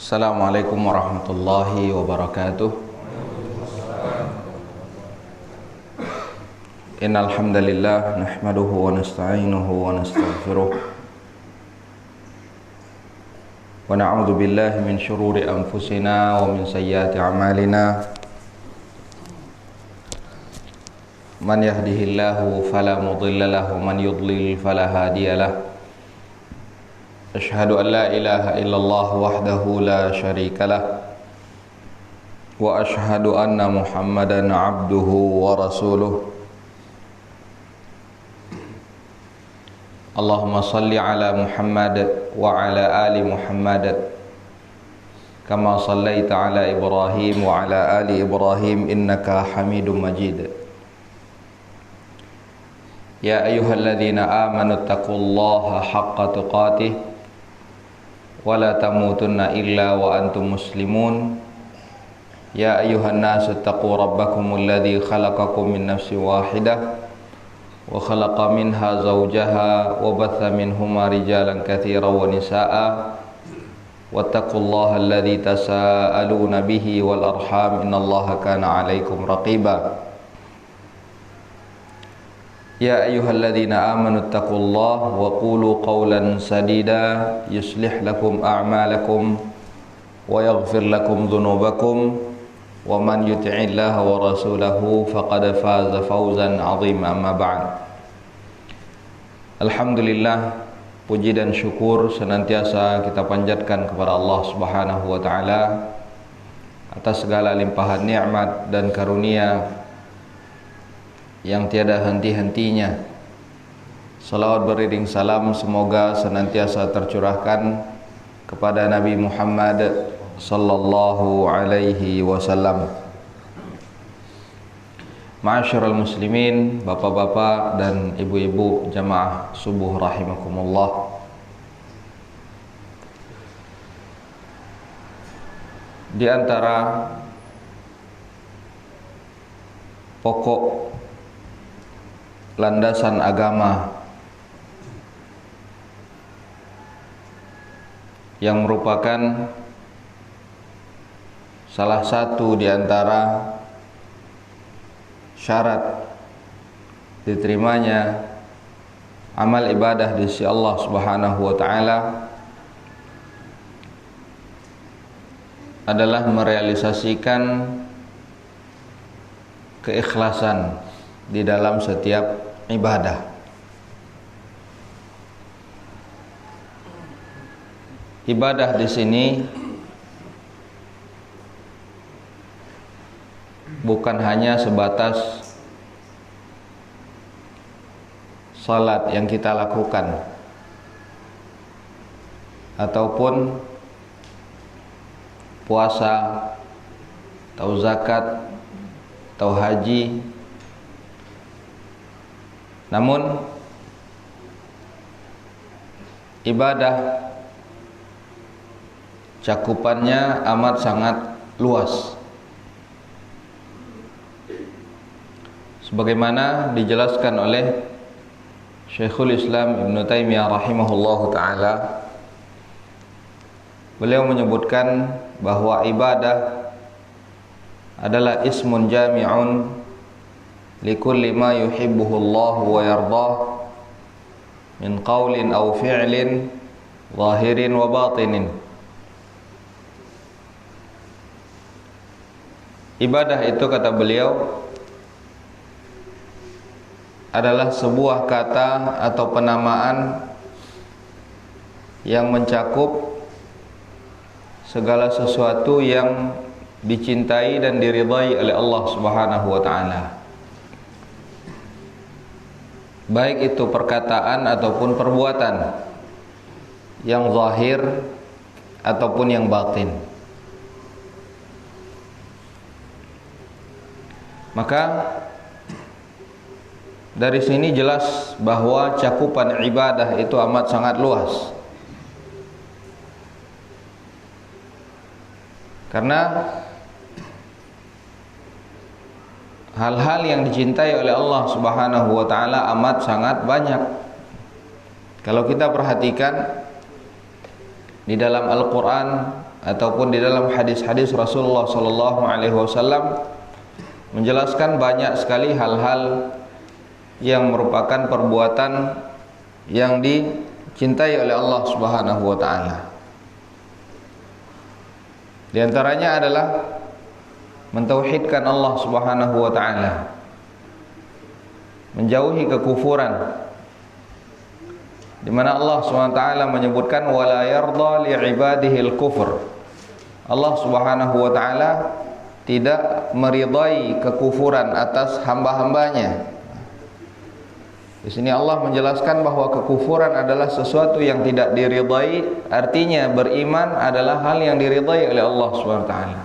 Assalamualaikum warahmatullahi wabarakatuh. Innal hamdalillah nahmaduhu wa nasta'inuhu wa nastaghfiruh wa na'udzu billahi min shururi anfusina wa min sayyiati a'malina. Man yahdihillahu fala mudilla lahu wa man yudlil fala hadiya lahu. Asyhadu an la ilaha illallah wahdahu la syarika lah wa asyhadu anna Muhammadan abduhu wa rasuluh. Allahumma salli ala Muhammad wa ala ali Muhammad kama sallaita ala Ibrahim wa ala ali Ibrahim innaka Hamidum Majid. Ya ayyuhalladzina amanu taqullaha haqqa tuqatih wa la tamutunna illa wa antum muslimun. Ya ayyuhan nasu taqu rabbakumul ladzi khalaqakum min nafsin wahidah wa khalaqa minha zawjaha wa batha minhuma rijalan katsiran wa nisaa'a wattaqullaha alladzi tasaaluna bihi wal arham innallaha kana 'alaikum raqiba. Ya ayyuhalladzina amanu taqullaha wa qulu qawlan sadida yuslih lakum a'malakum wa yaghfir lakum dhunubakum wa man yuti'illaha wa rasulahu faqad faza fawzan 'azima. Amma ba'd. Alhamdulillah, puji dan syukur senantiasa kita panjatkan kepada Allah Subhanahu wa taala atas segala limpahan nikmat dan karunia yang tiada henti-hentinya. Salawat beriring salam semoga senantiasa tercurahkan kepada Nabi Muhammad sallallahu alaihi wasallam. Ma'asyiral muslimin, bapak-bapak dan ibu-ibu jamaah subuh rahimakumullah. Di antara pokok landasan agama yang merupakan salah satu di antara syarat diterimanya amal ibadah di sisi Allah Subhanahu wa taala adalah merealisasikan keikhlasan di dalam setiap ibadah. Ibadah di sini bukan hanya sebatas salat yang kita lakukan ataupun puasa atau zakat atau haji. Namun ibadah cakupannya amat sangat luas. Sebagaimana dijelaskan oleh Syekhul Islam Ibn Taimiyah rahimahullahu ta'ala, beliau menyebutkan bahwa ibadah adalah ismun jami'un likulli ma yuhibbuhu Allah wa yardah min qawlin aw fi'lin zahirin wa batinin. Ibadah itu, kata beliau, adalah sebuah kata atau penamaan yang mencakup segala sesuatu yang dicintai dan diridhai oleh Allah Subhanahu wa taala, baik itu perkataan ataupun perbuatan, yang zahir ataupun yang batin. Maka dari sini jelas bahwa cakupan ibadah itu amat sangat luas. Karena hal-hal yang dicintai oleh Allah Subhanahu wa taala amat sangat banyak. Kalau kita perhatikan di dalam Al-Qur'an ataupun di dalam hadis-hadis Rasulullah sallallahu alaihi wasallam menjelaskan banyak sekali hal-hal yang merupakan perbuatan yang dicintai oleh Allah Subhanahu wa taala. Di antaranya adalah mentauhidkan Allah Subhanahu wa taala, menjauhi kekufuran, di mana Allah Subhanahu wa taala menyebutkan wala yarda li ibadihil kufur. Allah Subhanahu wa taala tidak meridai kekufuran atas hamba-hambanya. Di sini Allah menjelaskan bahwa kekufuran adalah sesuatu yang tidak diridai, artinya beriman adalah hal yang diridai oleh Allah Subhanahu wa taala.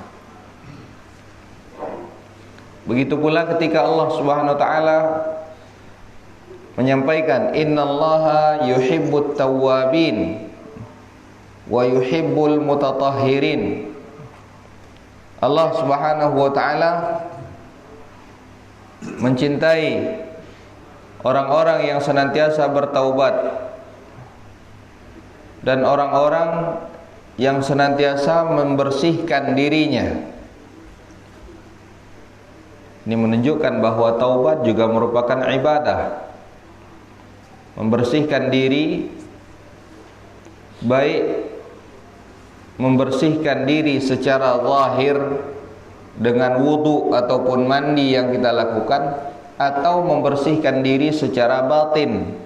Begitu pula ketika Allah Subhanahu wa taala menyampaikan innallaha yuhibbut tawwabin wa yuhibbul mutatahhirin. Allah Subhanahu wa taala mencintai orang-orang yang senantiasa bertaubat dan orang-orang yang senantiasa membersihkan dirinya. Ini menunjukkan bahwa taubat juga merupakan ibadah. Membersihkan diri, baik membersihkan diri secara zahir dengan wudu ataupun mandi yang kita lakukan, atau membersihkan diri secara batin,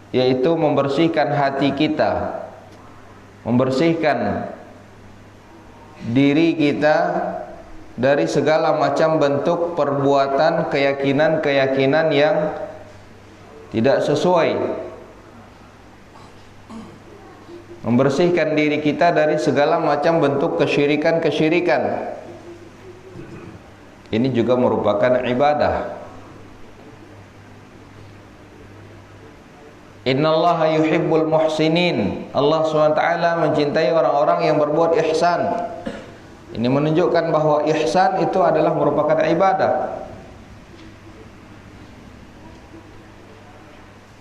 yaitu membersihkan hati kita, membersihkan diri kita dari segala macam bentuk perbuatan keyakinan-keyakinan yang tidak sesuai, membersihkan diri kita dari segala macam bentuk kesyirikan-kesyirikan. Ini juga merupakan ibadah. Innallaha yuhibbul muhsinin. Allah SWT mencintai orang-orang yang berbuat ihsan. Ini menunjukkan bahwa ihsan itu adalah merupakan ibadah.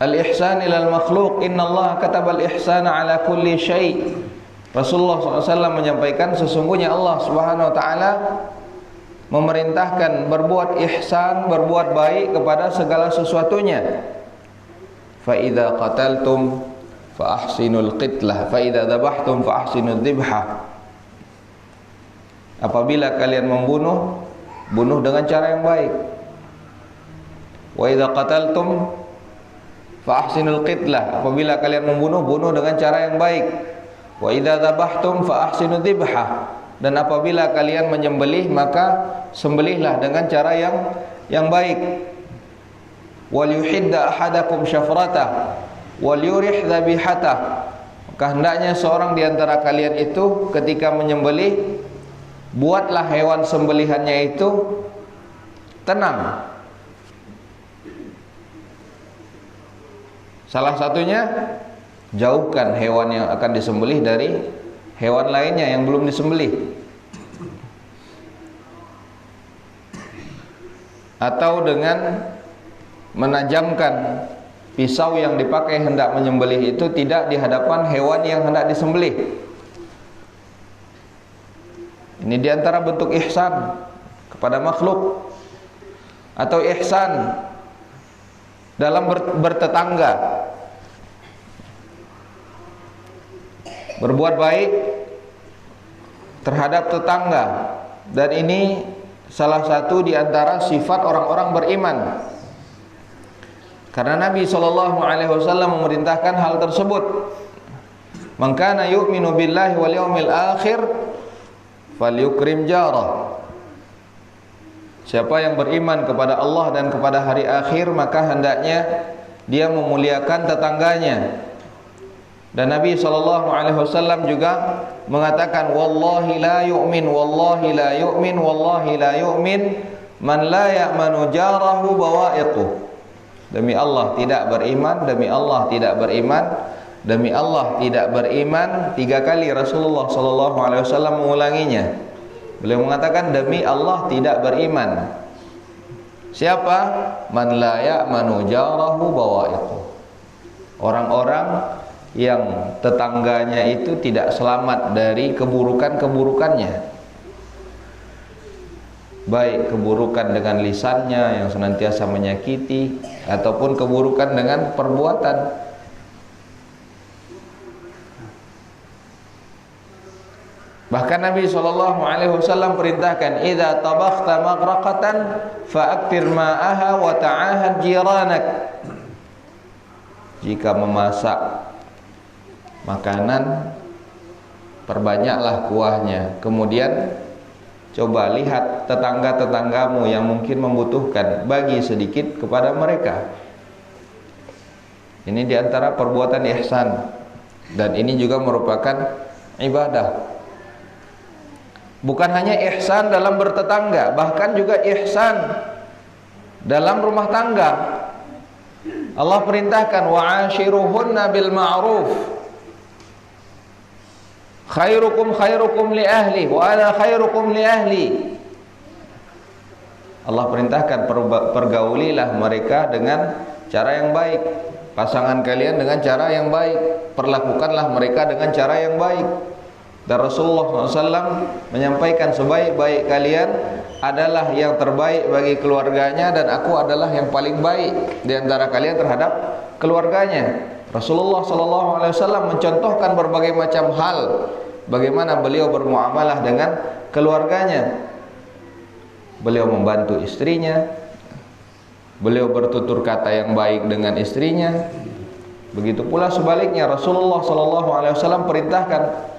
Al-ihsan ilal makhluq, innallaha katabal ihsana ala kulli syai'. Rasulullah SAW menyampaikan sesungguhnya Allah Subhanahu wa taala memerintahkan berbuat ihsan, berbuat baik kepada segala sesuatunya. Fa idza qataltum fa ahsinul qitlah, fa idza dzabhtum fa ahsinudz dzibhah. Apabila kalian membunuh, bunuh dengan cara yang baik. Wa idza qataltum fa ahsinul qitlah, apabila kalian membunuh, bunuh dengan cara yang baik. Wa idza dzabhtum fa ahsinudz dzibhah, dan apabila kalian menyembelih, maka sembelihlah dengan cara yang baik. Wal yuhidda ahadakum syafratah wal yurih dzabihatah. Maka hendaknya seorang di antara kalian itu ketika menyembelih, buatlah hewan sembelihannya itu tenang. Salah satunya, jauhkan hewan yang akan disembelih dari hewan lainnya yang belum disembelih. Atau dengan menajamkan pisau yang dipakai hendak menyembelih itu tidak di hadapan hewan yang hendak disembelih. Ini diantara bentuk ihsan kepada makhluk. Atau ihsan dalam bertetangga, berbuat baik terhadap tetangga. Dan ini salah satu di antara sifat orang-orang beriman, karena Nabi SAW memerintahkan hal tersebut. Man kana yu'minu billahi wal yawmil akhir falyukrim jarah. Siapa yang beriman kepada Allah dan kepada hari akhir, maka hendaknya dia memuliakan tetangganya. Dan Nabi SAW juga mengatakan wallahi la yu'min, wallahi la yu'min, wallahi la yu'min man la ya'manu jarahu bawa'iquh. Demi Allah tidak beriman, demi Allah tidak beriman, demi Allah tidak beriman. 3 kali Rasulullah SAW mengulanginya. Beliau mengatakan demi Allah tidak beriman. Siapa? Man la ya'manu jarahu bawa'iquh. Orang-orang yang tetangganya itu tidak selamat dari keburukan-keburukannya, baik keburukan dengan lisannya yang senantiasa menyakiti ataupun keburukan dengan perbuatan. Bahkan Nabi SAW perintahkan, "Idza tabakhta maghraqatan fa'aktir ma'aha wa ta'ahad jiranak." Jika memasak makanan, perbanyaklah kuahnya. Kemudian coba lihat tetangga-tetanggamu yang mungkin membutuhkan, bagi sedikit kepada mereka. Ini diantara perbuatan ihsan, dan ini juga merupakan ibadah. Bukan hanya ihsan dalam bertetangga, bahkan juga ihsan dalam rumah tangga. Allah perintahkan, wa'ashiruhunna bil ma'ruf. Khairukum khairukum li ahli wa ana khairukum li ahli. Allah perintahkan, pergaulilah mereka dengan cara yang baik. Pasangan kalian dengan cara yang baik. Perlakukanlah mereka dengan cara yang baik. Dan Rasulullah SAW menyampaikan, sebaik-baik kalian adalah yang terbaik bagi keluarganya, dan aku adalah yang paling baik di antara kalian terhadap keluarganya. Rasulullah SAW mencontohkan berbagai macam hal bagaimana beliau bermuamalah dengan keluarganya. Beliau membantu istrinya, beliau bertutur kata yang baik dengan istrinya. Begitu pula sebaliknya, Rasulullah SAW perintahkan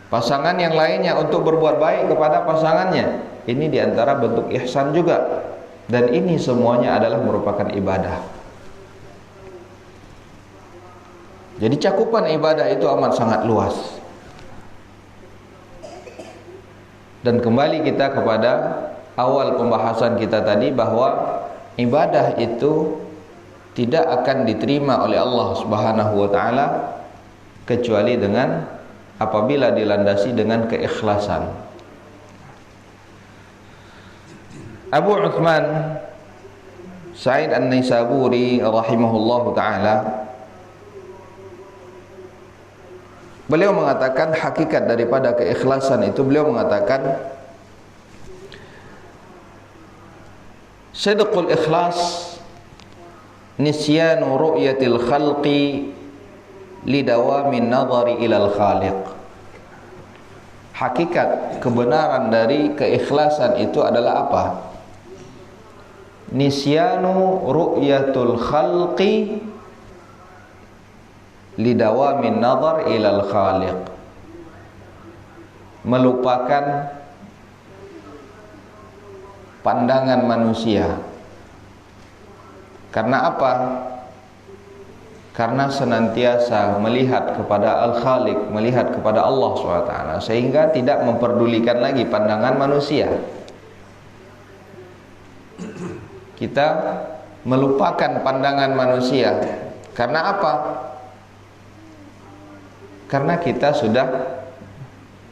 pasangan yang lainnya untuk berbuat baik kepada pasangannya. Ini diantara bentuk ihsan juga, dan ini semuanya adalah merupakan ibadah. Jadi cakupan ibadah itu amat sangat luas. Dan kembali kita kepada awal pembahasan kita tadi, bahwa ibadah itu tidak akan diterima oleh Allah Subhanahu wa taala kecuali dengan apabila dilandasi dengan keikhlasan. Abu Uthman Sa'id An-Naisaburi rahimahullahu ta'ala, beliau mengatakan hakikat daripada keikhlasan itu, beliau mengatakan sidqul ikhlas nisyanu ru'yatil khalqi lidawamin nadhari ilal khaliq. Hakikat kebenaran dari keikhlasan itu adalah apa? Nisyanu ru'yatul khalqi lidawamin nadhar ilal khaliq. Melupakan pandangan manusia. Karena apa? Karena senantiasa melihat kepada Al-Khaliq, melihat kepada Allah SWT, sehingga tidak memperdulikan lagi pandangan manusia. Kita melupakan pandangan manusia. Karena apa? Karena kita sudah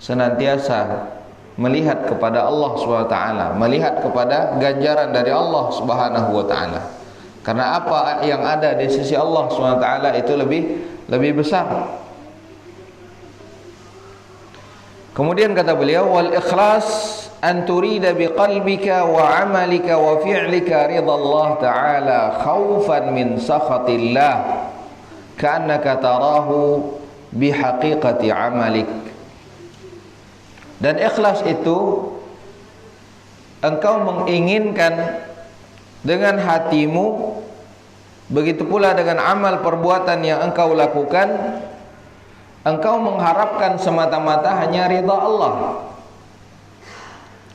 senantiasa melihat kepada Allah SWT, melihat kepada ganjaran dari Allah Subhanahu wa taala. Karena apa yang ada di sisi Allah SWT itu lebih besar. Kemudian kata beliau, wal ikhlas an turida biqalbika wa amalika wa fi'lika ridha Allah ta'ala khaufan min sakhatillah ka'annaka tarahu bihaqiqati amalik. Dan ikhlas itu engkau menginginkan dengan hatimu, begitu pula dengan amal perbuatan yang engkau lakukan, engkau mengharapkan semata-mata hanya ridha Allah.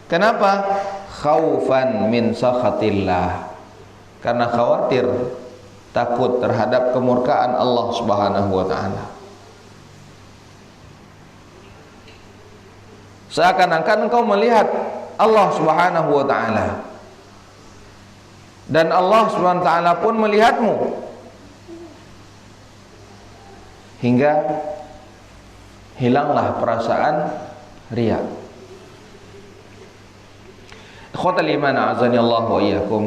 Kenapa? Khaufan min sakhatillah, karena khawatir, takut terhadap kemurkaan Allah Subhanahu wa taala. Seakan-akan engkau melihat Allah Subhanahu wa taala, dan Allah Subhanahu wa taala pun melihatmu, hingga hilanglah perasaan riya. Ikhwatal iman a'azani Allah wa iyyakum.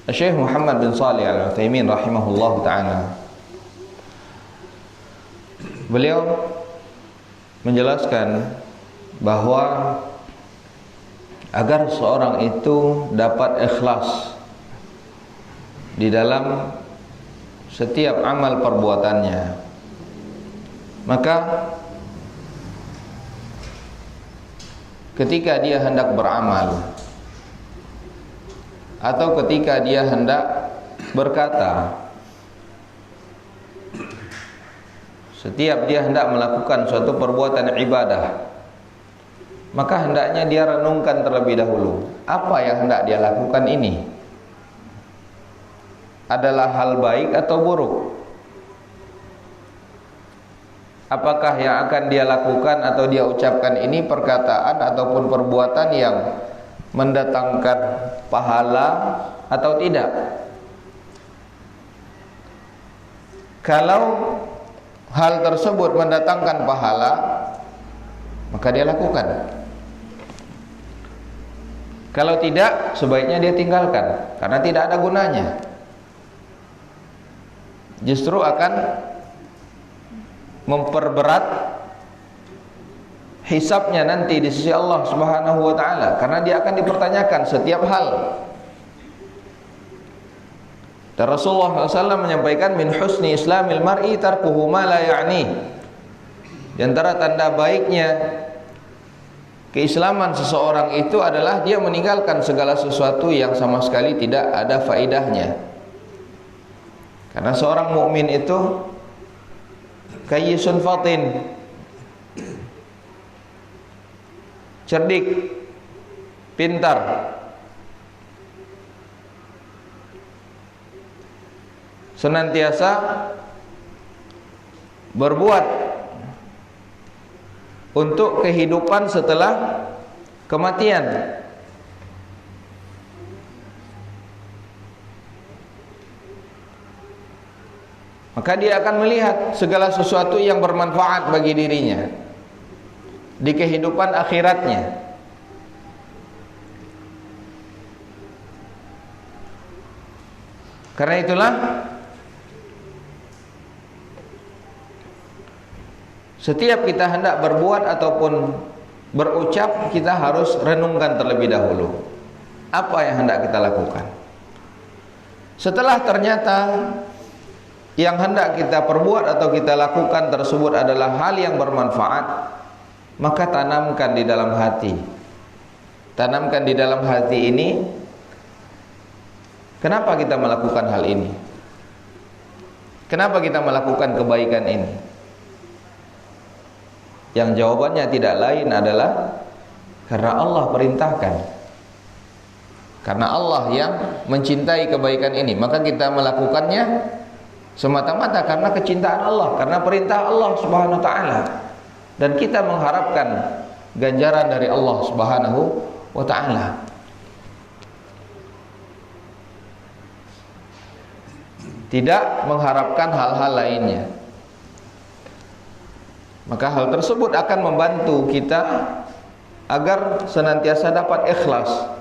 Syekh Muhammad bin Shalih Al-Utsaimin rahimahullah ta'ala, beliau menjelaskan bahwa agar seorang itu dapat ikhlas di dalam setiap amal perbuatannya, maka ketika dia hendak beramal atau ketika dia hendak berkata, setiap dia hendak melakukan suatu perbuatan ibadah, maka hendaknya dia renungkan terlebih dahulu, apa yang hendak dia lakukan ini adalah hal baik atau buruk? Apakah yang akan dia lakukan atau dia ucapkan ini perkataan ataupun perbuatan yang mendatangkan pahala atau tidak? Kalau hal tersebut mendatangkan pahala, maka dia lakukan. Kalau tidak, sebaiknya dia tinggalkan, karena tidak ada gunanya. Justru akan memperberat hisabnya nanti di sisi Allah Subhanahu wa taala, karena dia akan dipertanyakan setiap hal. Dan Rasulullah SAW menyampaikan, min husni islamil mar'i tarkuhu ma la ya'ni. Di antara tanda baiknya keislaman seseorang itu adalah dia meninggalkan segala sesuatu yang sama sekali tidak ada faedahnya. Karena seorang mukmin itu kayyisun fatin, cerdik, pintar, senantiasa berbuat untuk kehidupan setelah kematian. Maka dia akan melihat segala sesuatu yang bermanfaat bagi dirinya di kehidupan akhiratnya. Karena itulah setiap kita hendak berbuat ataupun berucap, kita harus renungkan terlebih dahulu apa yang hendak kita lakukan. Setelah ternyata yang hendak kita perbuat atau kita lakukan tersebut adalah hal yang bermanfaat, maka tanamkan di dalam hati. Tanamkan di dalam hati ini, kenapa kita melakukan hal ini? Kenapa kita melakukan kebaikan ini? Yang jawabannya tidak lain adalah karena Allah perintahkan. Karena Allah yang mencintai kebaikan ini, maka kita melakukannya semata-mata karena kecintaan Allah, karena perintah Allah Subhanahu wa taala, dan kita mengharapkan ganjaran dari Allah Subhanahu wa taala. Tidak mengharapkan hal-hal lainnya. Maka hal tersebut akan membantu kita agar senantiasa dapat ikhlas.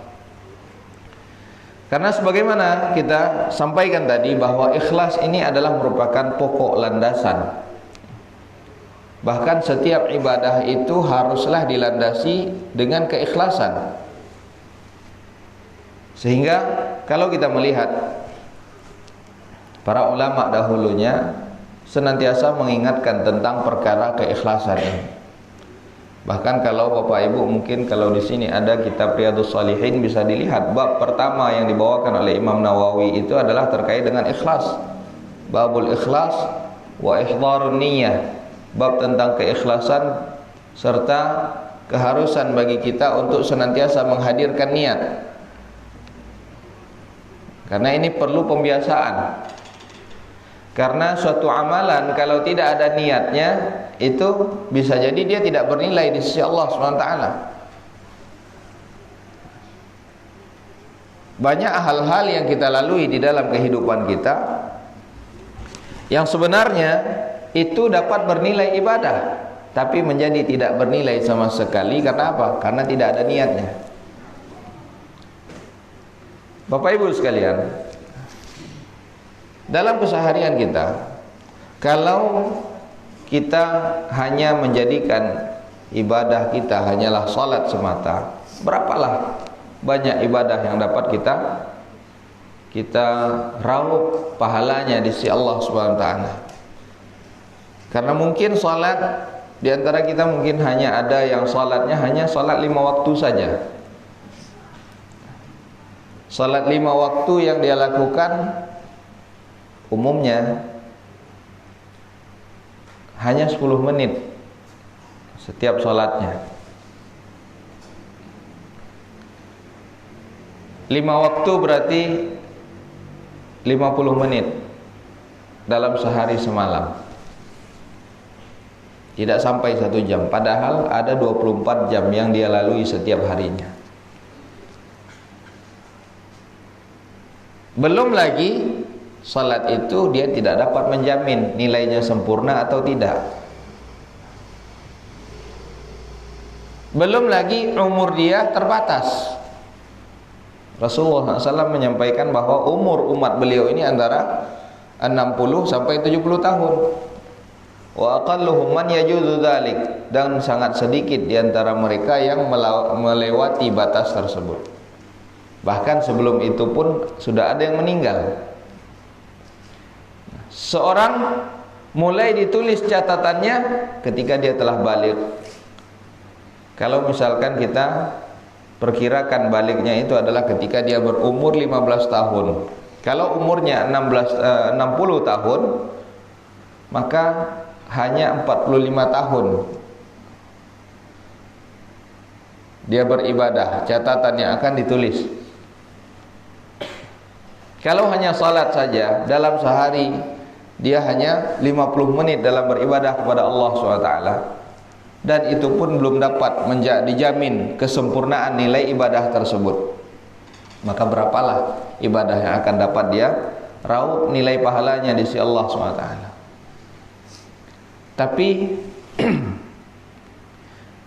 Karena sebagaimana kita sampaikan tadi, bahwa ikhlas ini adalah merupakan pokok landasan. Bahkan setiap ibadah itu haruslah dilandasi dengan keikhlasan. Sehingga kalau kita melihat para ulama dahulunya senantiasa mengingatkan tentang perkara keikhlasan ini. Bahkan kalau Bapak Ibu mungkin kalau di sini ada kitab Riyadhus Shalihin, bisa dilihat bab pertama yang dibawakan oleh Imam Nawawi itu adalah terkait dengan ikhlas. Babul ikhlas wa ihdharun niyyah. Bab tentang keikhlasan serta keharusan bagi kita untuk senantiasa menghadirkan niat. Karena ini perlu pembiasaan. Karena suatu amalan kalau tidak ada niatnya, itu bisa jadi dia tidak bernilai di sisi Allah SWT. Banyak hal-hal yang kita lalui di dalam kehidupan kita yang sebenarnya itu dapat bernilai ibadah, tapi menjadi tidak bernilai sama sekali. Karena apa? Karena tidak ada niatnya. Bapak Ibu sekalian, dalam keseharian kita, kalau kita hanya menjadikan ibadah kita hanyalah salat semata, berapalah banyak ibadah yang dapat kita raup pahalanya di sisi Allah Subhanahu wa taala. Karena mungkin salat di antara kita mungkin hanya ada yang salatnya hanya salat 5 waktu saja. Salat 5 waktu yang dia lakukan umumnya hanya 10 menit setiap salatnya. 5 waktu berarti 50 menit dalam sehari semalam. Tidak sampai 1 jam, padahal ada 24 jam yang dia lalui setiap harinya. Belum lagi salat itu dia tidak dapat menjamin nilainya sempurna atau tidak. Belum lagi umur dia terbatas. Rasulullah SAW menyampaikan bahwa umur umat beliau ini antara 60 sampai 70 tahun. Wa aqalluhum man yajuzu dzalik, dan sangat sedikit di antara mereka yang melewati batas tersebut. Bahkan sebelum itu pun sudah ada yang meninggal. Seorang mulai ditulis catatannya ketika dia telah balik. Kalau misalkan kita perkirakan baliknya itu adalah ketika dia berumur 15 tahun. Kalau umurnya 60 tahun, maka hanya 45 tahun dia beribadah, catatan yang akan ditulis. Kalau hanya salat saja dalam sehari, dia hanya 50 menit dalam beribadah kepada Allah SWT, dan itu pun belum dapat dijamin kesempurnaan nilai ibadah tersebut. Maka berapalah ibadah yang akan dapat dia raup nilai pahalanya di sisi Allah SWT. Tapi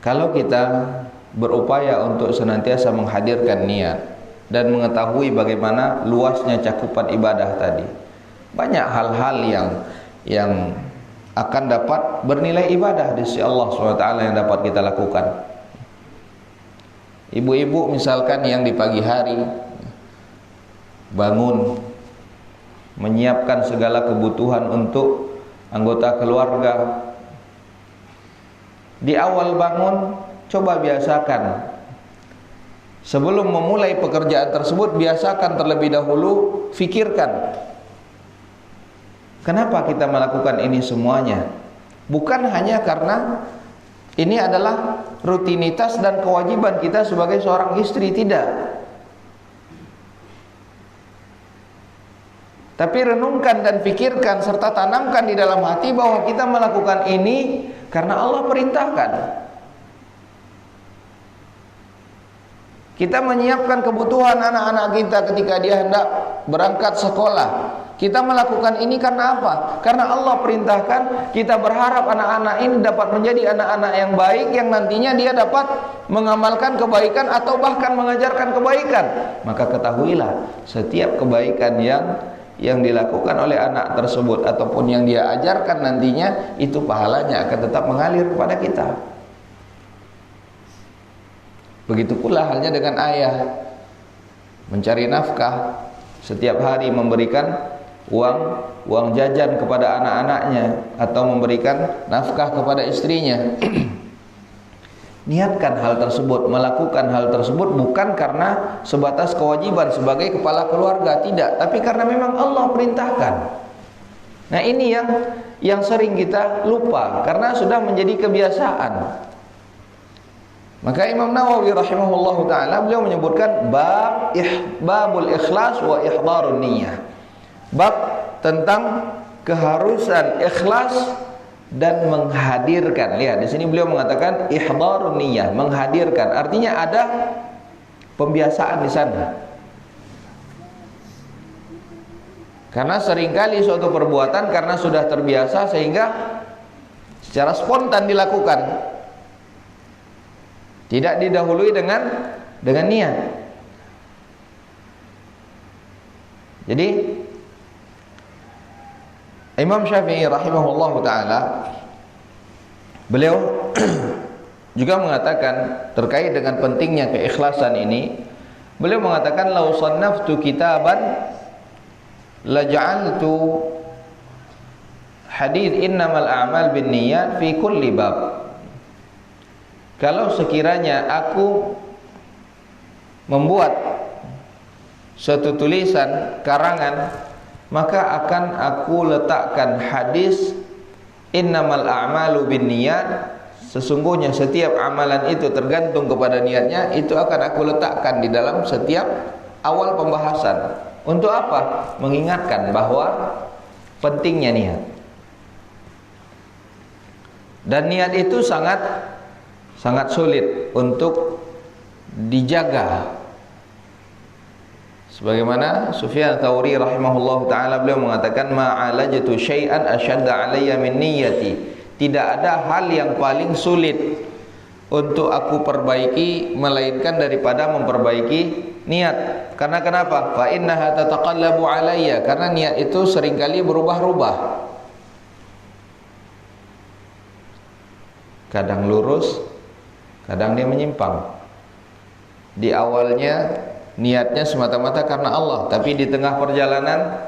kalau kita berupaya untuk senantiasa menghadirkan niat dan mengetahui bagaimana luasnya cakupan ibadah tadi, banyak hal-hal yang akan dapat bernilai ibadah di sisi Allah SWT yang dapat kita lakukan. Ibu-ibu misalkan yang di pagi hari bangun menyiapkan segala kebutuhan untuk anggota keluarga, di awal bangun coba biasakan, sebelum memulai pekerjaan tersebut, biasakan terlebih dahulu, fikirkan kenapa kita melakukan ini semuanya. Bukan hanya karena ini adalah rutinitas dan kewajiban kita sebagai seorang istri, tidak. Tapi renungkan dan fikirkan serta tanamkan di dalam hati bahwa kita melakukan ini karena Allah perintahkan. Kita menyiapkan kebutuhan anak-anak kita ketika dia hendak berangkat sekolah. Kita melakukan ini karena apa? Karena Allah perintahkan. Kita berharap anak-anak ini dapat menjadi anak-anak yang baik, yang nantinya dia dapat mengamalkan kebaikan atau bahkan mengajarkan kebaikan. Maka ketahuilah, setiap kebaikan yang dilakukan oleh anak tersebut ataupun yang dia ajarkan nantinya, itu pahalanya akan tetap mengalir kepada kita. Begitu pula halnya dengan ayah, mencari nafkah, setiap hari memberikan uang jajan kepada anak-anaknya atau memberikan nafkah kepada istrinya. Niatkan hal tersebut, melakukan hal tersebut bukan karena sebatas kewajiban sebagai kepala keluarga, tidak, tapi karena memang Allah perintahkan. Nah, ini yang sering kita lupa karena sudah menjadi kebiasaan. Maka Imam Nawawi rahimahullahu taala beliau menyebutkan babul ikhlas wa ihdarun niyyah. Bab tentang keharusan ikhlas dan menghadirkan. Lihat di sini beliau mengatakan ihdarun niyyah, menghadirkan. Artinya ada pembiasaan di sana. Karena seringkali suatu perbuatan karena sudah terbiasa sehingga secara spontan dilakukan, tidak didahului dengan niat. Jadi Imam Syafi'i rahimahullah taala, beliau juga mengatakan terkait dengan pentingnya keikhlasan ini, beliau mengatakan lau sannaftu kitaban la ja'altu hadits innamal a'mal binniyat fi kulli bab. Kalau sekiranya aku membuat suatu tulisan karangan, maka akan aku letakkan hadis innamal a'malu binniyat, sesungguhnya setiap amalan itu tergantung kepada niatnya, itu akan aku letakkan di dalam setiap awal pembahasan. Untuk apa? Mengingatkan bahwa pentingnya niat. Dan niat itu sangat sulit untuk dijaga. Sebagaimana Sufyan Tsauri rahimahullahu taala, beliau mengatakan ma'alajtu syai'an asyadda 'alayya min niyyati. Tidak ada hal yang paling sulit untuk aku perbaiki melainkan daripada memperbaiki niat. Karena kenapa? Fa innaha tataqallabu 'alayya, karena niat itu seringkali berubah-ubah. Kadang lurus, kadang dia menyimpang. Di awalnya niatnya semata-mata karena Allah, tapi di tengah perjalanan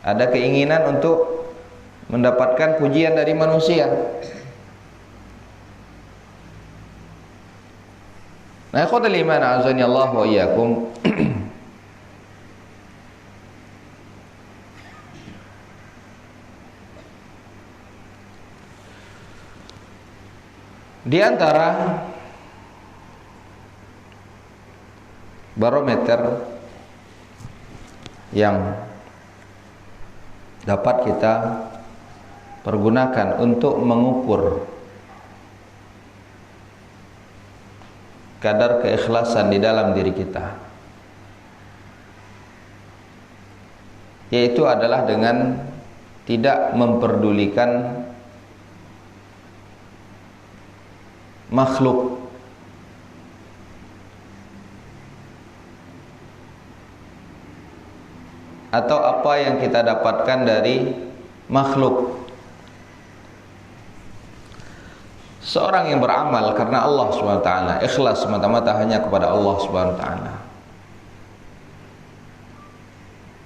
ada keinginan untuk mendapatkan pujian dari manusia. Nah, ikhwatul iman azani Allah wa iyyakum. Di antara barometer yang dapat kita pergunakan untuk mengukur kadar keikhlasan di dalam diri kita, yaitu adalah dengan tidak memperdulikan makhluk atau apa yang kita dapatkan dari makhluk. Seorang yang beramal karena Allah SWT, ikhlas semata-mata hanya kepada Allah SWT,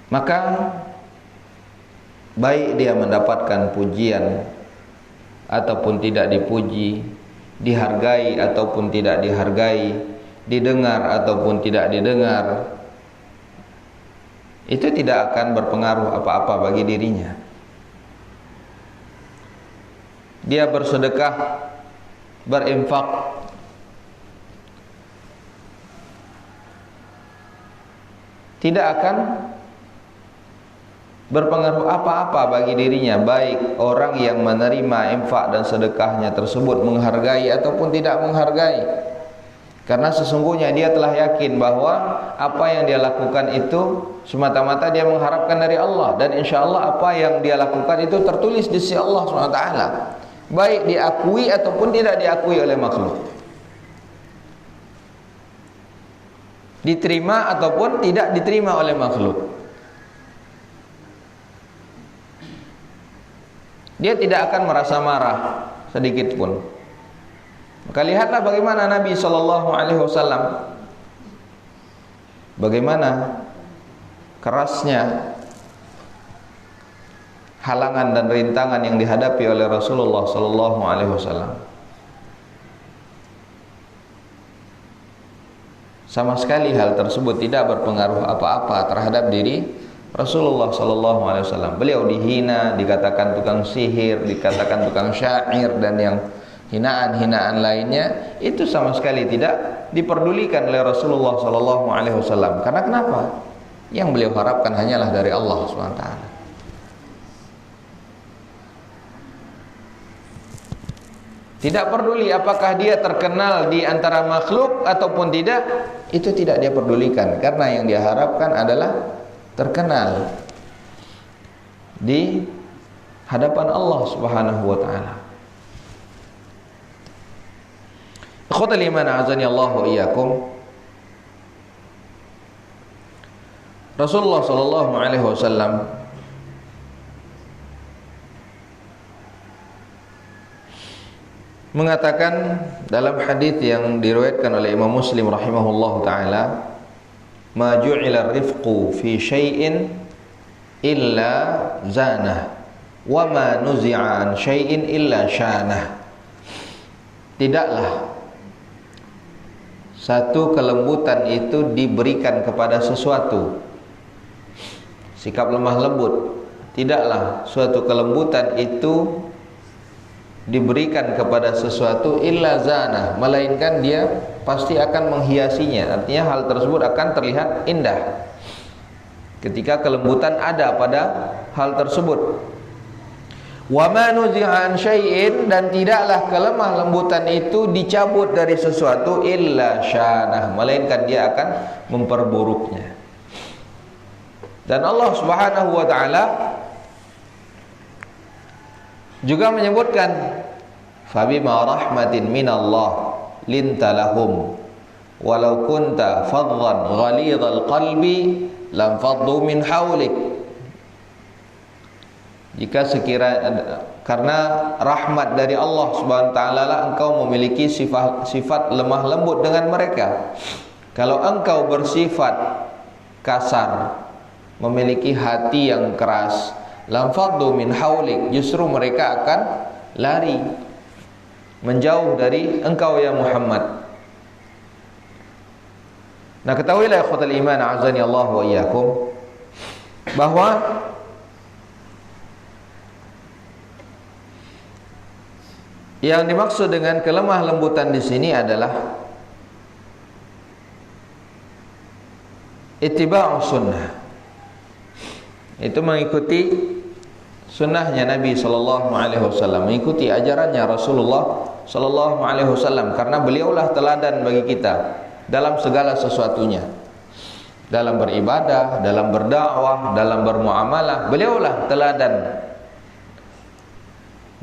maka baik dia mendapatkan pujian ataupun tidak dipuji, dihargai ataupun tidak dihargai, didengar ataupun tidak didengar, itu tidak akan berpengaruh apa-apa bagi dirinya. Dia bersedekah, berinfak, tidak akan berpengaruh apa-apa bagi dirinya, baik orang yang menerima infak dan sedekahnya tersebut menghargai ataupun tidak menghargai. Karena sesungguhnya dia telah yakin bahwa apa yang dia lakukan itu semata-mata dia mengharapkan dari Allah, dan insya Allah apa yang dia lakukan itu tertulis di sisi Allah SWT, baik diakui ataupun tidak diakui oleh makhluk, diterima ataupun tidak diterima oleh makhluk. Dia tidak akan merasa marah sedikit pun. Maka lihatlah bagaimana Nabi SAW, bagaimana kerasnya halangan dan rintangan yang dihadapi oleh Rasulullah SAW. Sama sekali hal tersebut tidak berpengaruh apa-apa terhadap diri Rasulullah SAW. Beliau dihina, dikatakan tukang sihir, dikatakan tukang syair, dan yang hinaan-hinaan lainnya, itu sama sekali tidak diperdulikan oleh Rasulullah SAW. Karena kenapa? Yang beliau harapkan hanyalah dari Allah SWT. Tidak peduli apakah dia terkenal di antara makhluk ataupun tidak, itu tidak dia pedulikan, karena yang dia harapkan adalah terkenal di hadapan Allah Subhanahu wa taala. Ikhwatul iman azani Allah wa iyyakum. Rasulullah sallallahu alaihi wasallam mengatakan dalam hadis yang diriwayatkan oleh Imam Muslim rahimahullahu taala, "Ma ju'ila rifqu fi syai'in illa zanah, wa ma nuzi'a an syai'in illa syanah." Tidaklah satu kelembutan itu diberikan kepada sesuatu, sikap lemah lembut. Tidaklah suatu kelembutan itu diberikan kepada sesuatu illa zana, melainkan dia pasti akan menghiasinya. Artinya hal tersebut akan terlihat indah ketika kelembutan ada pada hal tersebut. Wa ma nuzi'a an syai'in, dan tidaklah kelemah lembutan itu dicabut dari sesuatu illa syanah, melainkan dia akan memperburuknya. Dan Allah Subhanahu wa taala juga menyebutkan, "Fabima rahmatin minallah linta lahum walau kunta faddan ghalidhal qalbi lam faddu min hawlik." Jika karena rahmat dari Allah Subhanahu wa taala lah engkau memiliki sifat lemah lembut dengan mereka. Kalau engkau bersifat kasar, memiliki hati yang keras, lam faddu min haulik, justru mereka akan lari menjauh dari engkau ya Muhammad. Nah, ketahuilah ikhwatal iman azani Allah wa iyyakum, bahwa yang dimaksud dengan kelemah lembutan di sini adalah ittiba'us sunnah. Itu mengikuti sunnahnya Nabi sallallahu alaihi wasallam, mengikuti ajarannya Rasulullah sallallahu alaihi wasallam, karena beliaulah teladan bagi kita dalam segala sesuatunya. Dalam beribadah, dalam berdakwah, dalam bermuamalah, beliaulah teladan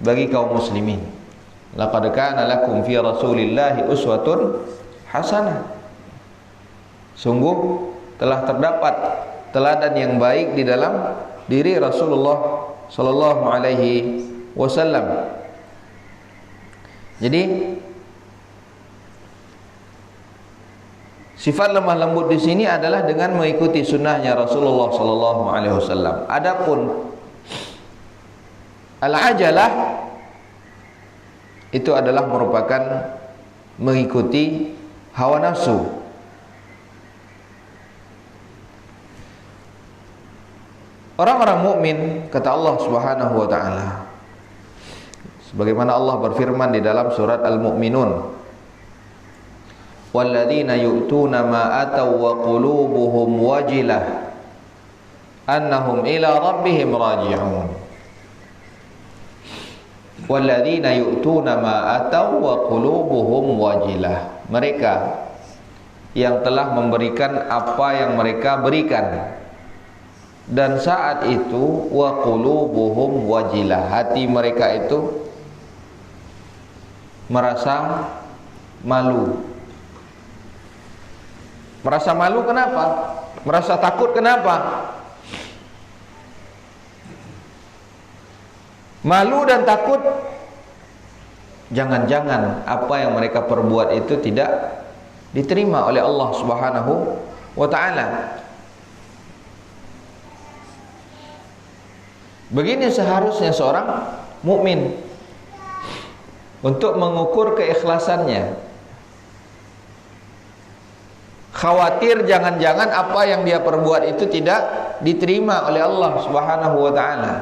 bagi kaum muslimin. Laqad kana lakum fi Rasulillahi uswatun hasanah. Sungguh telah terdapat teladan yang baik di dalam diri Rasulullah sallallahu alaihi wasallam. Jadi sifat lemah lembut di sini adalah dengan mengikuti sunnahnya Rasulullah sallallahu alaihi wasallam. Adapun al-ajalah itu adalah merupakan mengikuti hawa nafsu. Orang-orang mukmin, kata Allah Subhanahu wa taala, sebagaimana Allah berfirman di dalam surat Al-Mu'minun, "Walladzina yu'tuna ma ataw wa qulubuhum wajilah annahum ila rabbihim raji'un." Walladzina yu'tuna ma ataw wa qulubuhum wajilah. Mereka yang telah memberikan apa yang mereka berikan, dan saat itu wa qulubuhum wajilah, hati mereka itu merasa malu. Merasa malu kenapa? Merasa takut kenapa? Malu dan takut jangan-jangan apa yang mereka perbuat itu tidak diterima oleh Allah Subhanahu wa taala. Begini seharusnya seorang mukmin untuk mengukur keikhlasannya. Khawatir jangan-jangan apa yang dia perbuat itu tidak diterima oleh Allah Subhanahu wa taala.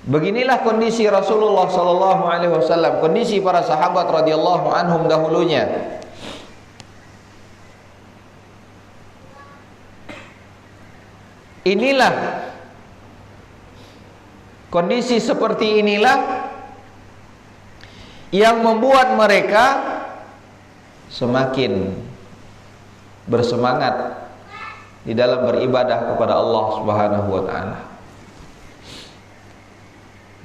Beginilah kondisi Rasulullah sallallahu alaihi wasallam, kondisi para sahabat radhiyallahu anhum dahulunya. Inilah kondisi seperti inilah yang membuat mereka semakin bersemangat di dalam beribadah kepada Allah Subhanahu wa taala.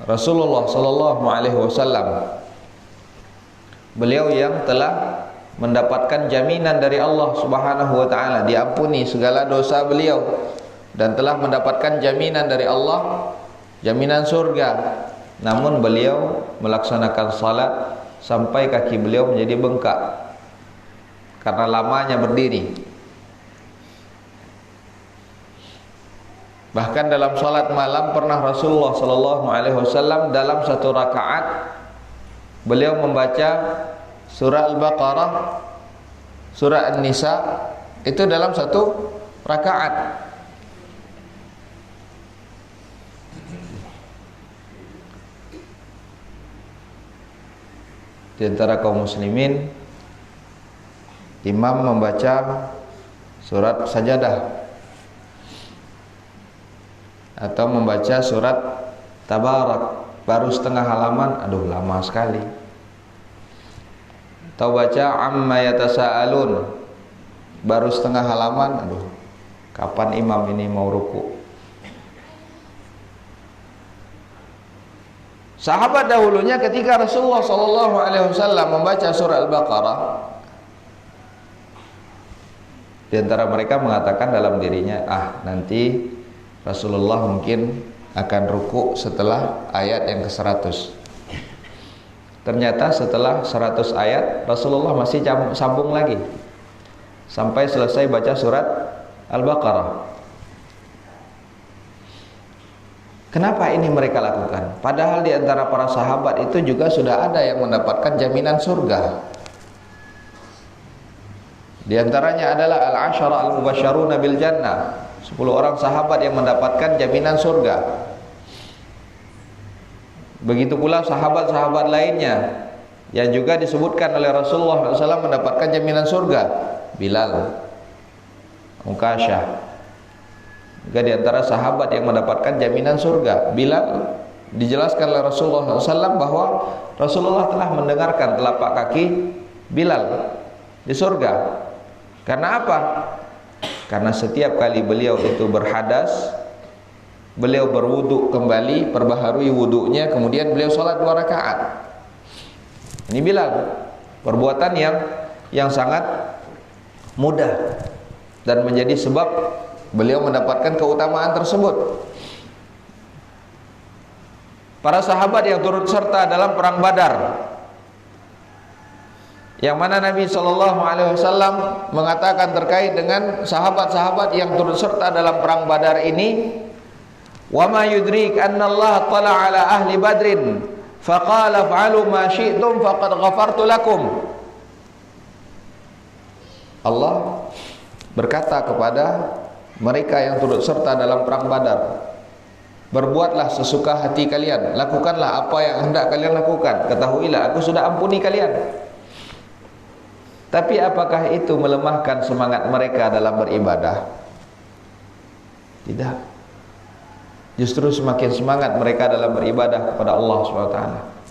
Rasulullah sallallahu alaihi wasallam, beliau yang telah mendapatkan jaminan dari Allah Subhanahu wa taala, diampuni segala dosa beliau, dan telah mendapatkan jaminan dari Allah, jaminan surga, namun beliau melaksanakan salat sampai kaki beliau menjadi bengkak karena lamanya berdiri. Bahkan dalam salat malam pernah Rasulullah sallallahu alaihi wasallam dalam satu rakaat beliau membaca surah Al-Baqarah, surah An-Nisa itu dalam satu rakaat. Di antara kaum muslimin, imam membaca surat Sajadah atau membaca surat Tabarak baru setengah halaman, aduh lama sekali. Atau baca Amma Yatasaalun baru setengah halaman, aduh kapan imam ini mau ruku. Sahabat dahulunya ketika Rasulullah sallallahu alaihi wasallam membaca surah Al-Baqarah, di antara mereka mengatakan dalam dirinya, nanti Rasulullah mungkin akan ruku setelah ayat yang ke-100. Ternyata setelah 100 ayat Rasulullah masih sambung lagi sampai selesai baca surat Al-Baqarah. Kenapa ini mereka lakukan? Padahal di antara para sahabat itu juga sudah ada yang mendapatkan jaminan surga. Di antaranya adalah al-ashara al-mubasysyaruna bil jannah, 10 orang sahabat yang mendapatkan jaminan surga. Begitu pula sahabat-sahabat lainnya yang juga disebutkan oleh Rasulullah SAW mendapatkan jaminan surga. Bilal, Uqasyah, juga di antara sahabat yang mendapatkan jaminan surga. Bilal dijelaskan oleh Rasulullah SAW bahwa Rasulullah telah mendengarkan telapak kaki Bilal di surga. Karena apa? Karena setiap kali beliau itu berhadas, beliau berwudu kembali, perbaharui wudunya, kemudian beliau sholat 2 rakaat. Ini Bilal, perbuatan yang sangat mudah dan menjadi sebab beliau mendapatkan keutamaan tersebut. Para sahabat yang turut serta dalam perang Badar, yang mana Nabi SAW mengatakan terkait dengan sahabat-sahabat yang turut serta dalam perang Badar ini, wa ma yudrik anna Allah tala ala ahli badrin faqala fa'alu ma syi'tum faqad ghafartu lakum. Allah berkata kepada mereka yang turut serta dalam perang Badar, berbuatlah sesuka hati kalian, lakukanlah apa yang hendak kalian lakukan, ketahuilah aku sudah ampuni kalian. Tapi apakah itu melemahkan semangat mereka dalam beribadah? Tidak. Justru semakin semangat mereka dalam beribadah kepada Allah SWT.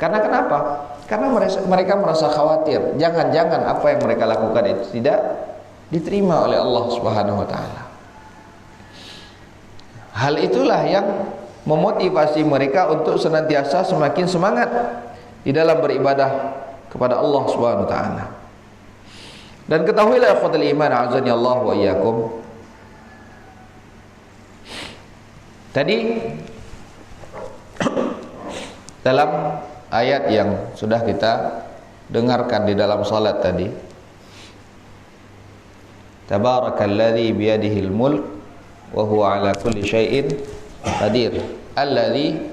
Karena kenapa? Karena mereka merasa khawatir, jangan-jangan apa yang mereka lakukan itu tidak diterima oleh Allah SWT. Hal itulah yang memotivasi mereka untuk senantiasa semakin semangat di dalam beribadah kepada Allah SWT. Dan ketahuilah ikhwatul iman, azani Allah wa iyyakum, tadi dalam ayat yang sudah kita dengarkan di dalam salat tadi, tabarakalladzi biyadihil mulk wa huwa ala kulli syai'in qadir alladzi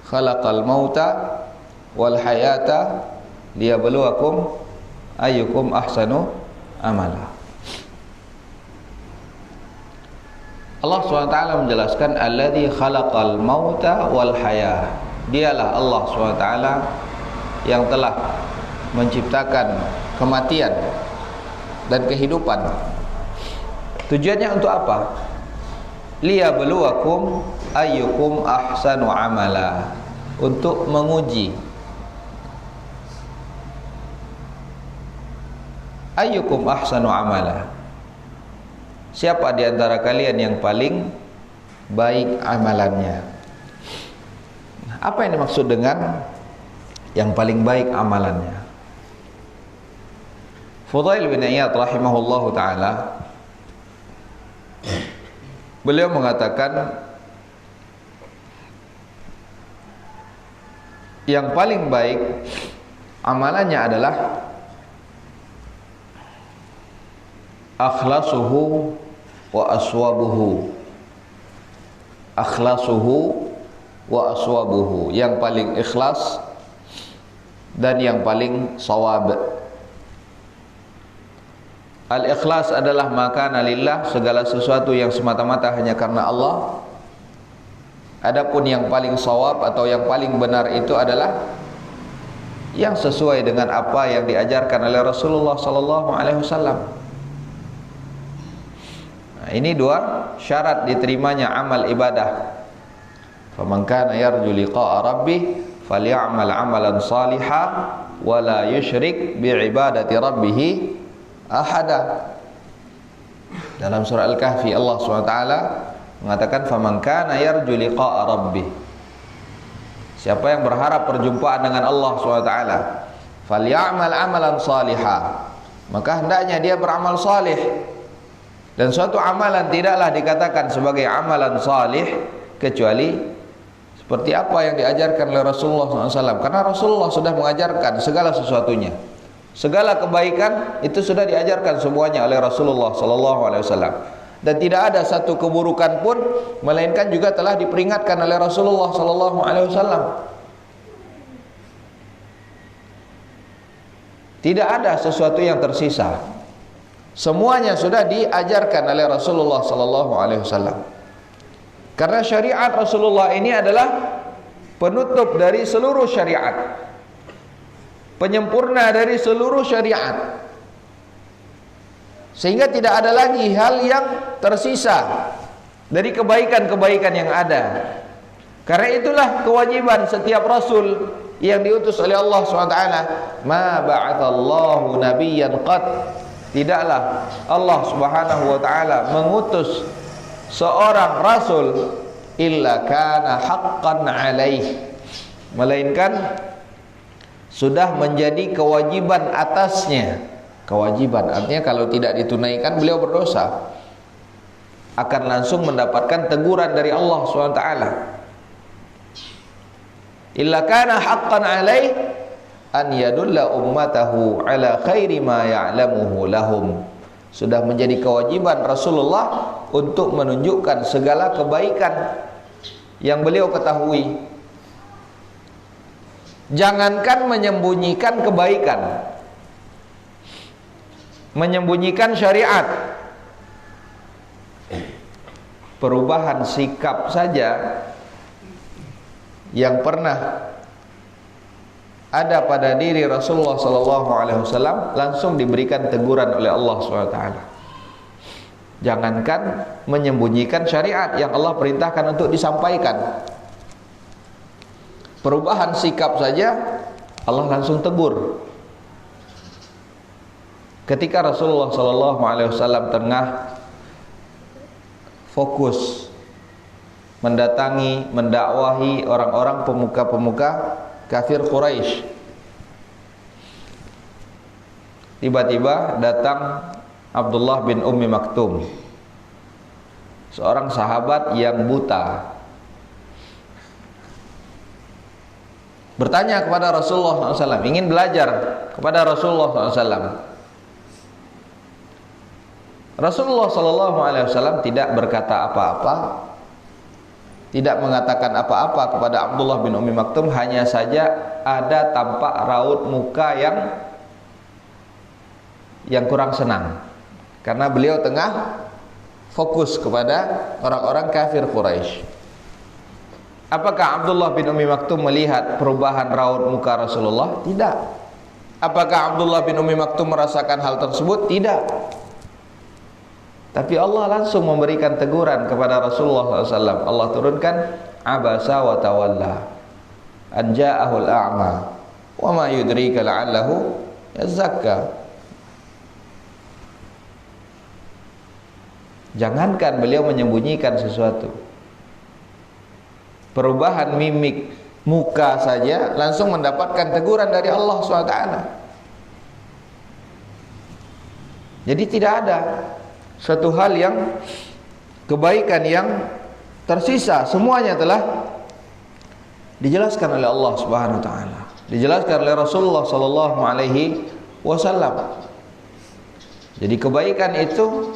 khalaqal mauta wal hayata liyabluwakum ayyukum ahsanu amala. Allah SWT menjelaskan alladzi khalaqal mauta wal hayah. Dialah Allah SWT yang telah menciptakan kematian dan kehidupan. Tujuannya untuk apa? Liyabluwakum ayyukum ahsanu amala, untuk menguji ayyukum ahsanu amala, siapa di antara kalian yang paling baik amalannya. Apa yang dimaksud dengan yang paling baik amalannya? Fudail bin Iyad rahimahullahu ta'ala, beliau mengatakan yang paling baik amalannya adalah akhlasuhu wa aswabuhu. Akhlasuhu wa aswabuhu, yang paling ikhlas dan yang paling sawab. Al-ikhlas adalah makana lillah, segala sesuatu yang semata-mata hanya karena Allah. Adapun yang paling sawab atau yang paling benar itu adalah yang sesuai dengan apa yang diajarkan oleh Rasulullah sallallahu alaihi wasallam. Nah, ini dua syarat diterimanya amal ibadah. Faman kana yarju liqa'a rabbih falyamal 'amalan shalihan wa la yusyrik bi'ibadati rabbih ahada. Dalam surah Al-Kahfi Allah SWT mengatakan faman kana yarju liqa'a rabbih, siapa yang berharap perjumpaan dengan Allah SWT, falyamal 'amalan shalihan, maka hendaknya dia beramal salih. Dan suatu amalan tidaklah dikatakan sebagai amalan salih kecuali seperti apa yang diajarkan oleh Rasulullah SAW. Karena Rasulullah sudah mengajarkan segala sesuatunya. Segala kebaikan itu sudah diajarkan semuanya oleh Rasulullah SAW. Dan tidak ada satu keburukan pun melainkan juga telah diperingatkan oleh Rasulullah SAW. Tidak ada sesuatu yang tersisa. Semuanya sudah diajarkan oleh Rasulullah SAW. Karena syariat Rasulullah ini adalah penutup dari seluruh syariat, penyempurna dari seluruh syariat, sehingga tidak ada lagi hal yang tersisa dari kebaikan-kebaikan yang ada. Karena itulah kewajiban setiap rasul yang diutus oleh Allah SWT. Ma ba'athallahu nabiyyan qad, tidaklah Allah Subhanahu wa taala mengutus seorang rasul illa kana haqqan alaih, melainkan sudah menjadi kewajiban atasnya. Kewajiban artinya kalau tidak ditunaikan beliau berdosa, akan langsung mendapatkan teguran dari Allah SWT. Illa kana haqqan alaih an yadulla ummatahu ala khairi ma ya'lamuhu lahum, sudah menjadi kewajiban Rasulullah untuk menunjukkan segala kebaikan yang beliau ketahui. Jangankan menyembunyikan kebaikan, menyembunyikan syariat, perubahan sikap saja yang pernah ada pada diri Rasulullah SAW langsung diberikan teguran oleh Allah SWT. Jangankan menyembunyikan syariat yang Allah perintahkan untuk disampaikan, perubahan sikap saja Allah langsung tegur. Ketika Rasulullah SAW tengah fokus mendatangi, mendakwahi orang-orang pemuka-pemuka kafir Quraisy, tiba-tiba datang Abdullah bin Ummi Maktum, seorang sahabat yang buta, bertanya kepada Rasulullah SAW, ingin belajar kepada Rasulullah SAW. Rasulullah SAW tidak berkata apa-apa, tidak mengatakan apa-apa kepada Abdullah bin Ummi Maktum, hanya saja ada tampak raut muka yang kurang senang karena beliau tengah fokus kepada orang-orang kafir Quraisy. Apakah Abdullah bin Ummi Maktum melihat perubahan raut muka Rasulullah? Tidak. Apakah Abdullah bin Ummi Maktum merasakan hal tersebut? Tidak. Tapi Allah langsung memberikan teguran kepada Rasulullah SAW. Allah turunkan abasa wa tawalla an ja'ahul a'ma wa ma yudrika la'allahu yazakka. Jangankan beliau menyembunyikan sesuatu, perubahan mimik muka saja langsung mendapatkan teguran dari Allah SWT. Jadi tidak ada satu hal yang kebaikan yang tersisa, semuanya telah dijelaskan oleh Allah Subhanahu wa taala, dijelaskan oleh Rasulullah sallallahu alaihi wasallam. Jadi kebaikan itu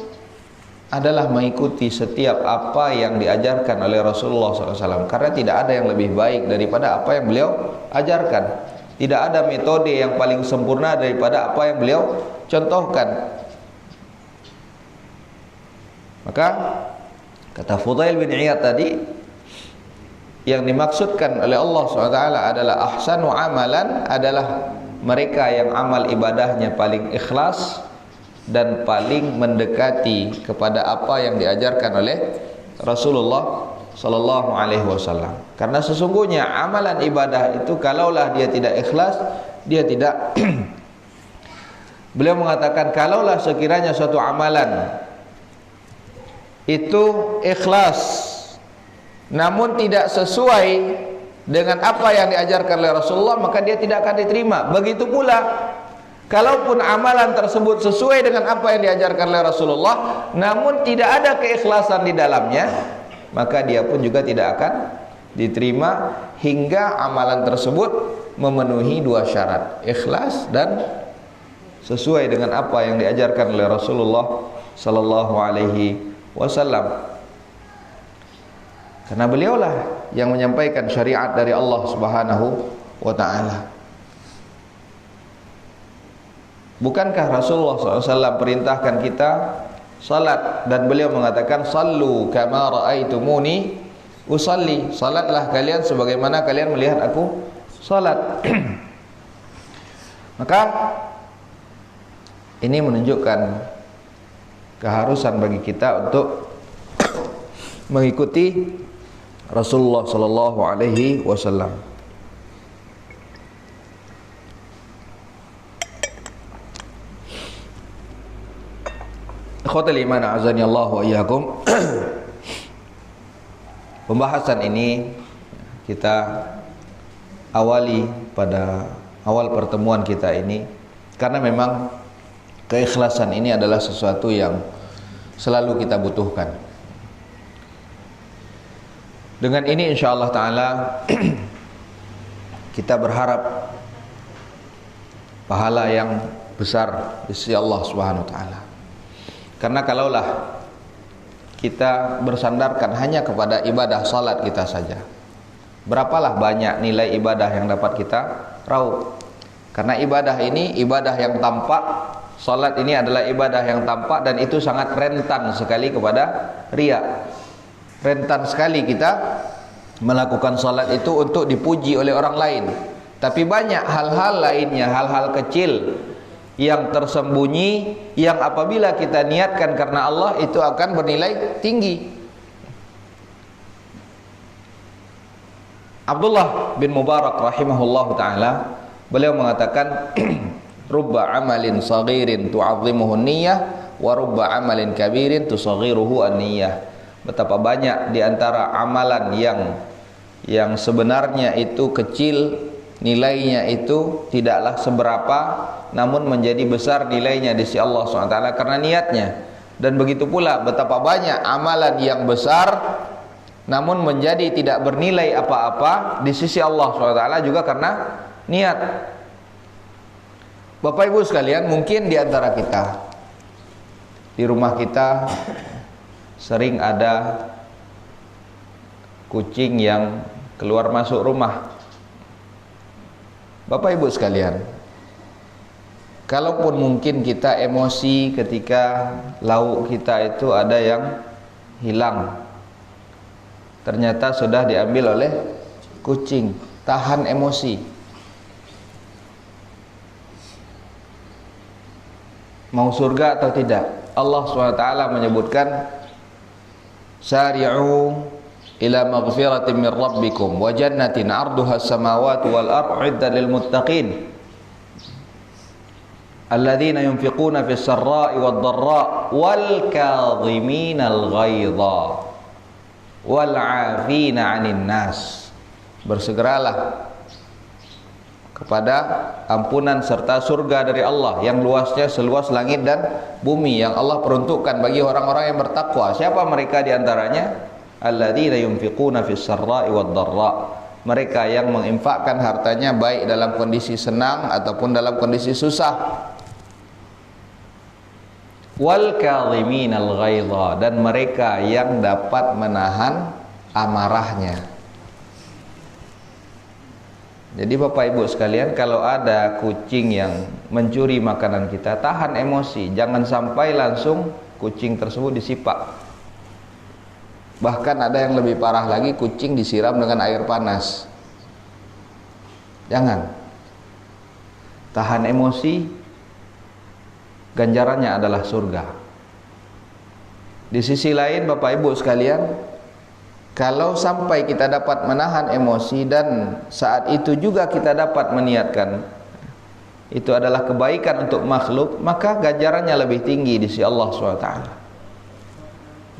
adalah mengikuti setiap apa yang diajarkan oleh Rasulullah SAW, karena tidak ada yang lebih baik daripada apa yang beliau ajarkan. Tidak ada metode yang paling sempurna daripada apa yang beliau contohkan. Maka kata Fudail bin Iyad tadi, yang dimaksudkan oleh Allah SWT adalah ahsanu amalan, adalah mereka yang amal ibadahnya paling ikhlas dan paling mendekati kepada apa yang diajarkan oleh Rasulullah sallallahu alaihi wasallam. Karena sesungguhnya amalan ibadah itu kalaulah dia tidak ikhlas, dia tidak beliau mengatakan kalaulah sekiranya suatu amalan itu ikhlas namun tidak sesuai dengan apa yang diajarkan oleh Rasulullah, maka dia tidak akan diterima. Begitu pula kalaupun amalan tersebut sesuai dengan apa yang diajarkan oleh Rasulullah, namun tidak ada keikhlasan di dalamnya, maka dia pun juga tidak akan diterima, hingga amalan tersebut memenuhi dua syarat, ikhlas dan sesuai dengan apa yang diajarkan oleh Rasulullah sallallahu alaihi wasallam. Karena beliaulah yang menyampaikan syariat dari Allah Subhanahu wa taala. Bukankah Rasulullah SAW perintahkan kita salat, dan beliau mengatakan sallu kama ra'aitumuni usalli, salatlah kalian sebagaimana kalian melihat aku salat. Maka ini menunjukkan keharusan bagi kita untuk mengikuti Rasulullah sallallahu alaihi wasallam. Ikhwatul iman azani Allah wa iyyakum. Pembahasan ini kita awali pada awal pertemuan kita ini karena memang keikhlasan ini adalah sesuatu yang selalu kita butuhkan. Dengan ini insyaallah taala kita berharap pahala yang besar di sisi Allah Subhanahu wa taala. Karena kalaulah kita bersandarkan hanya kepada ibadah salat kita saja, berapalah banyak nilai ibadah yang dapat kita raup. Karena ibadah ini ibadah yang tampak, salat ini adalah ibadah yang tampak, dan itu sangat rentan sekali kepada riya. Rentan sekali kita melakukan salat itu untuk dipuji oleh orang lain. Tapi banyak hal-hal lainnya, hal-hal kecil yang tersembunyi, yang apabila kita niatkan karena Allah itu akan bernilai tinggi. Abdullah bin Mubarak rahimahullahu taala, beliau mengatakan rubba amalin saghirin tu'azzimuhu an-niyyah wa rubba amalin kabirin tusaghiruhu an-niyyah. Betapa banyak di antara amalan yang sebenarnya itu kecil, nilainya itu tidaklah seberapa, namun menjadi besar nilainya di sisi Allah SWT karena niatnya. Dan begitu pula betapa banyak amalan yang besar namun menjadi tidak bernilai apa-apa di sisi Allah SWT juga karena niat. Bapak Ibu sekalian, mungkin di antara kita, di rumah kita sering ada kucing yang keluar masuk rumah. Bapak Ibu sekalian, kalaupun mungkin kita emosi ketika lauk kita itu ada yang hilang, ternyata sudah diambil oleh kucing, tahan emosi. Mau surga atau tidak? Allah SWT menyebutkan sari'u ila maghfiratin min rabbikum wa jannatin 'arduha as-samawati wal ardu 'iddat lil muttaqin alladzina yunfiquna fis sarra'i wad dharra wal kadhiminal ghaidha wal 'afina 'anil nas. Bersegeralah kepada ampunan serta surga dari Allah yang luasnya seluas langit dan bumi, yang Allah peruntukkan bagi orang-orang yang bertakwa. Siapa mereka di antaranya? Alladzina yunfiquna fis sarra'i wad dharra, mereka yang menginfakkan hartanya baik dalam kondisi senang ataupun dalam kondisi susah. Wal kadhiminal ghaidha, dan mereka yang dapat menahan amarahnya. Jadi Bapak Ibu sekalian, kalau ada kucing yang mencuri makanan kita, tahan emosi, jangan sampai langsung kucing tersebut disipak. Bahkan ada yang lebih parah lagi, kucing disiram dengan air panas. Jangan. Tahan emosi, ganjarannya adalah surga. Di sisi lain Bapak Ibu sekalian, kalau sampai kita dapat menahan emosi dan saat itu juga kita dapat meniatkan itu adalah kebaikan untuk makhluk, maka ganjarannya lebih tinggi di sisi Allah SWT.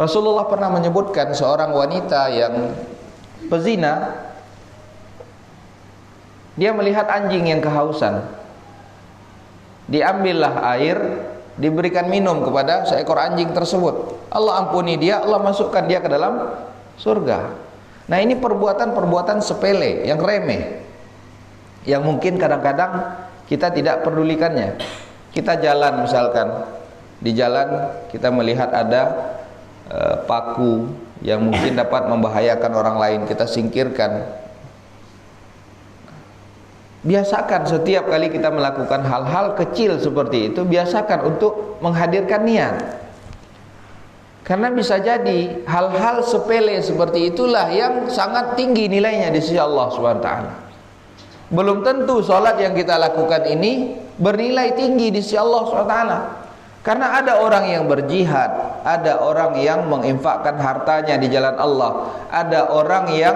Rasulullah pernah menyebutkan seorang wanita yang pezina, dia melihat anjing yang kehausan, diambillah air, diberikan minum kepada seekor anjing tersebut. Allah ampuni dia, Allah masukkan dia ke dalam surga. Nah, ini perbuatan-perbuatan sepele yang remeh, yang mungkin kadang-kadang kita tidak pedulikannya. Kita jalan misalkan, di jalan kita melihat ada paku yang mungkin dapat membahayakan orang lain, kita singkirkan. Biasakan setiap kali kita melakukan hal-hal kecil seperti itu, biasakan untuk menghadirkan niat. Karena bisa jadi hal-hal sepele seperti itulah yang sangat tinggi nilainya di sisi Allah SWT. Belum tentu salat yang kita lakukan ini bernilai tinggi di sisi Allah SWT. Karena ada orang yang berjihad, ada orang yang menginfakkan hartanya di jalan Allah, ada orang yang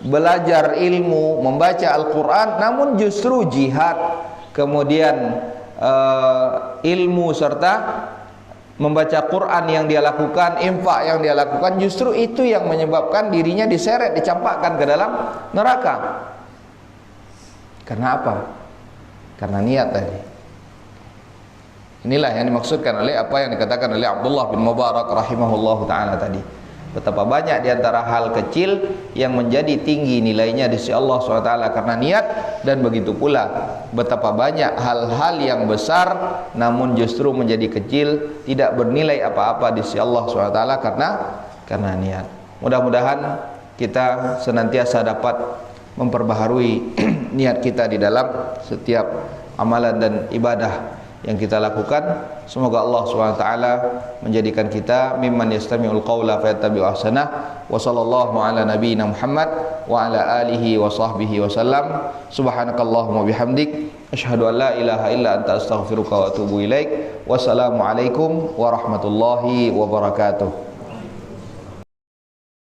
belajar ilmu, membaca Al-Quran, namun justru jihad, kemudian ilmu serta membaca Quran yang dia lakukan, infak yang dia lakukan, justru itu yang menyebabkan dirinya diseret, dicampakkan ke dalam neraka. Karena apa? Karena niat tadi. Inilah yang dimaksudkan oleh apa yang dikatakan oleh Abdullah bin Mubarak rahimahullahu ta'ala tadi. Betapa banyak diantara hal kecil yang menjadi tinggi nilainya di sisi Allah SWT karena niat, dan begitu pula betapa banyak hal-hal yang besar namun justru menjadi kecil, tidak bernilai apa-apa di sisi Allah SWT karena niat. Mudah-mudahan kita senantiasa dapat memperbaharui niat kita di dalam setiap amalan dan ibadah yang kita lakukan. Semoga Allah SWT menjadikan kita mimman yastami'ul qawla fayattabi'u ahsanah. Wa sallallahu ala nabiyyina Muhammad wa ala alihi wa sahbihi wa sallam. Subhanakallahumma bihamdik asyhadu an la ilaha illa anta astaghfiruka wa atubu ilaik. Wassalamu alaikum warahmatullahi wabarakatuh.